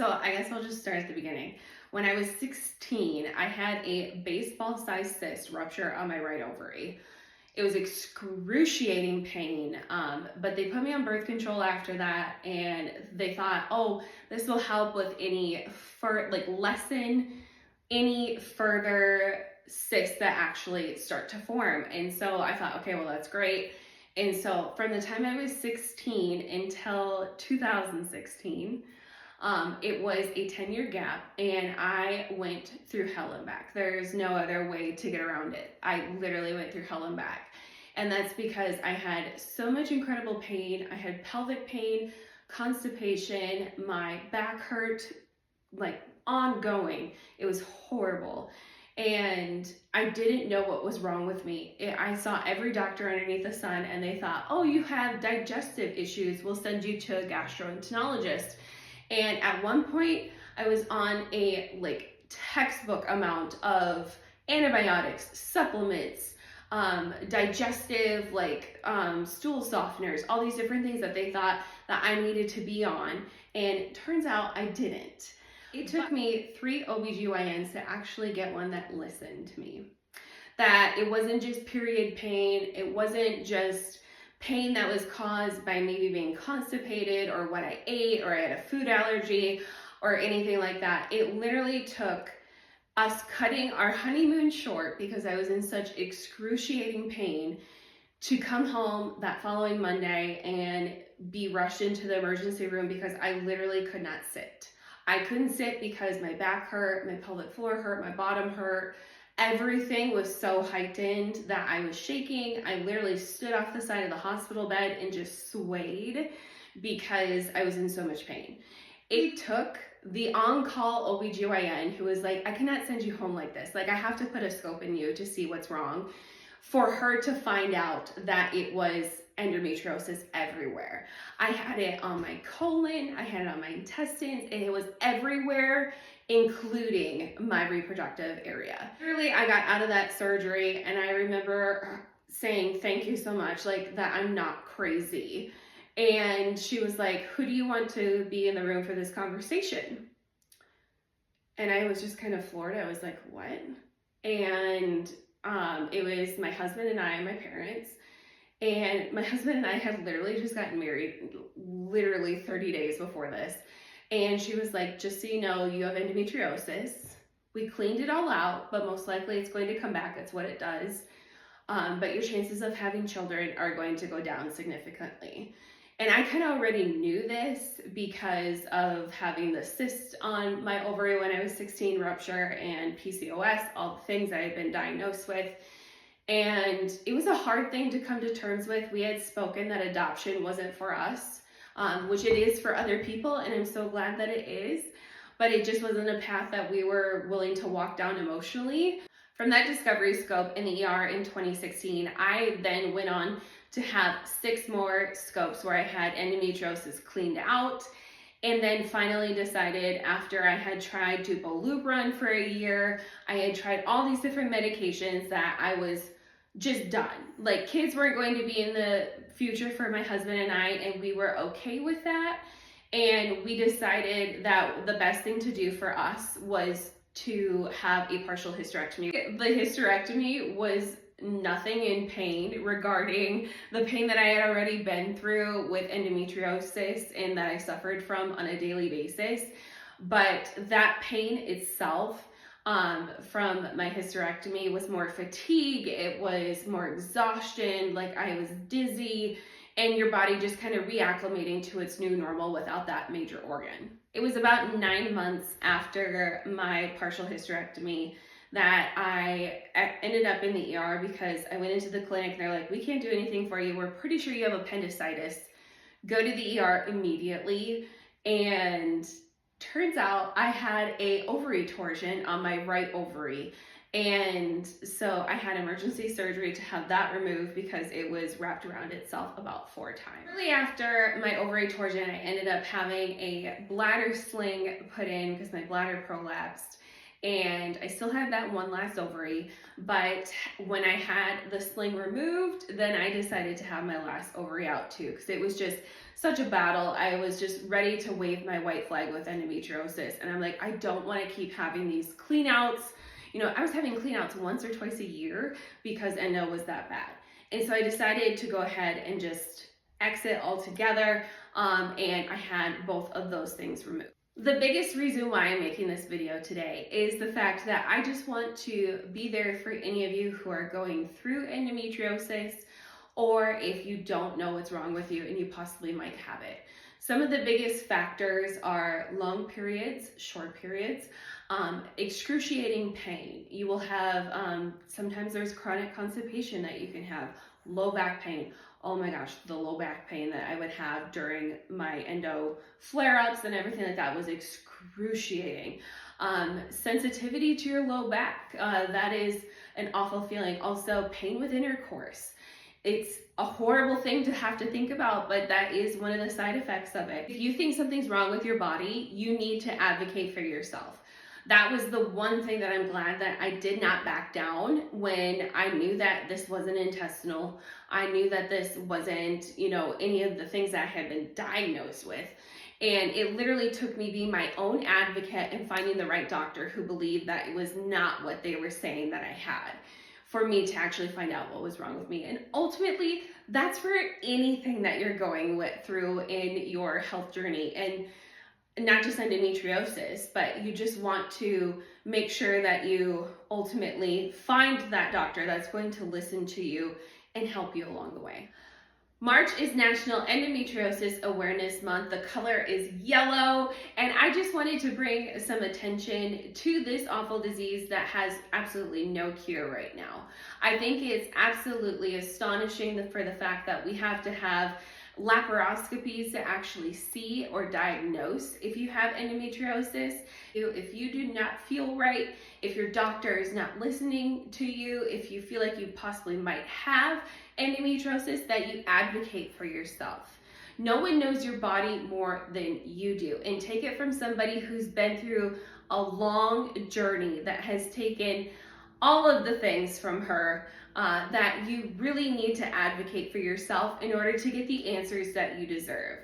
So I guess I'll just start at the beginning. When I was 16, I had a baseball-sized cyst rupture on my right ovary. It was excruciating pain, but they put me on birth control after that, and they thought, oh, this will help with lessen any further cysts that actually start to form. And so I thought, okay, well, that's great. And so from the time I was 16 until 2016, it was a 10-year gap, and I went through hell and back. There's no other way to get around it. I literally went through hell and back. And that's because I had so much incredible pain. I had pelvic pain, constipation, my back hurt, like ongoing. It was horrible. And I didn't know what was wrong with me. I saw every doctor underneath the sun, and they thought, oh, you have digestive issues. We'll send you to a gastroenterologist. And at one point, I was on a textbook amount of antibiotics, supplements, digestive, stool softeners, all these different things that they thought that I needed to be on. And it turns out I didn't. It took me 3 OBGYNs to actually get one that listened to me. That it wasn't just period pain, it wasn't just pain that was caused by maybe being constipated or what I ate or I had a food allergy or anything like that. It literally took us cutting our honeymoon short because I was in such excruciating pain to come home that following Monday and be rushed into the emergency room because I literally could not sit. I couldn't sit because my back hurt, my pelvic floor hurt, my bottom hurt. Everything was so heightened that I was shaking. I literally stood off the side of the hospital bed and just swayed because I was in so much pain. It took the on-call OBGYN who was like, I cannot send you home like this. I have to put a scope in you to see what's wrong, for her to find out that it was endometriosis everywhere. I had it on my colon, I had it on my intestines, and it was everywhere, including my reproductive area. Literally, I got out of that surgery and I remember saying, thank you so much, that I'm not crazy. And she was like, who do you want to be in the room for this conversation? And I was just kind of floored. I was like, what? And it was my husband and I and my parents. And my husband and I had literally just gotten married literally 30 days before this. And she was like, just so you know, you have endometriosis. We cleaned it all out, but most likely it's going to come back. That's what it does. But your chances of having children are going to go down significantly. And I kind of already knew this because of having the cyst on my ovary when I was 16, rupture, and PCOS, all the things I had been diagnosed with. And it was a hard thing to come to terms with. We had spoken that adoption wasn't for us, which it is for other people, and I'm so glad that it is. But it just wasn't a path that we were willing to walk down emotionally. From that discovery scope in the ER in 2016, I then went on to have 6 more scopes where I had endometriosis cleaned out. And then finally decided, after I had tried Lubrin for a year, I had tried all these different medications, that I was just done. Kids weren't going to be in the future for my husband and I, and we were okay with that. And we decided that the best thing to do for us was to have a partial hysterectomy. The hysterectomy was nothing in pain regarding the pain that I had already been through with endometriosis and that I suffered from on a daily basis. But that pain itself from my hysterectomy was more fatigue, it was more exhaustion, I was dizzy, and your body just kind of reacclimating to its new normal without that major organ. It was about 9 months after my partial hysterectomy that I ended up in the ER because I went into the clinic and they're like, we can't do anything for you. We're pretty sure you have appendicitis. Go to the ER immediately. And turns out I had a ovary torsion on my right ovary. And so I had emergency surgery to have that removed because it was wrapped around itself about 4 times. Shortly after my ovary torsion, I ended up having a bladder sling put in because my bladder prolapsed. and I still have that one last ovary. But when I had the sling removed, then I decided to have my last ovary out too, because it was just such a battle. I was just ready to wave my white flag with endometriosis, and I'm like, I don't want to keep having these clean outs. I was having clean outs once or twice a year because endo was that bad. And so I decided to go ahead and just exit altogether, and I had both of those things removed. The biggest reason why I'm making this video today is the fact that I just want to be there for any of you who are going through endometriosis, or if you don't know what's wrong with you and you possibly might have it. Some of the biggest factors are long periods, short periods, excruciating pain. You will have, sometimes there's chronic constipation that you can have, low back pain. Oh my gosh, the low back pain that I would have during my endo flare-ups and everything like that was excruciating. Sensitivity to your low back, that is an awful feeling. Also, pain with intercourse. It's a horrible thing to have to think about, but that is one of the side effects of it. If you think something's wrong with your body, you need to advocate for yourself. That was the one thing that I'm glad that I did not back down when I knew that this wasn't intestinal. I knew that this wasn't, any of the things that I had been diagnosed with. And it literally took me being my own advocate and finding the right doctor who believed that it was not what they were saying that I had, for me to actually find out what was wrong with me. And ultimately, that's for anything that you're going through in your health journey. And not just endometriosis, but you just want to make sure that you ultimately find that doctor that's going to listen to you and help you along the way. March is National Endometriosis Awareness Month. The color is yellow, and I just wanted to bring some attention to this awful disease that has absolutely no cure right now. I think it's absolutely astonishing for the fact that we have to have laparoscopies to actually see or diagnose if you have endometriosis. If you do not feel right, if your doctor is not listening to you, if you feel like you possibly might have endometriosis, that you advocate for yourself. No one knows your body more than you do, and take it from somebody who's been through a long journey that has taken all of the things from her, that you really need to advocate for yourself in order to get the answers that you deserve.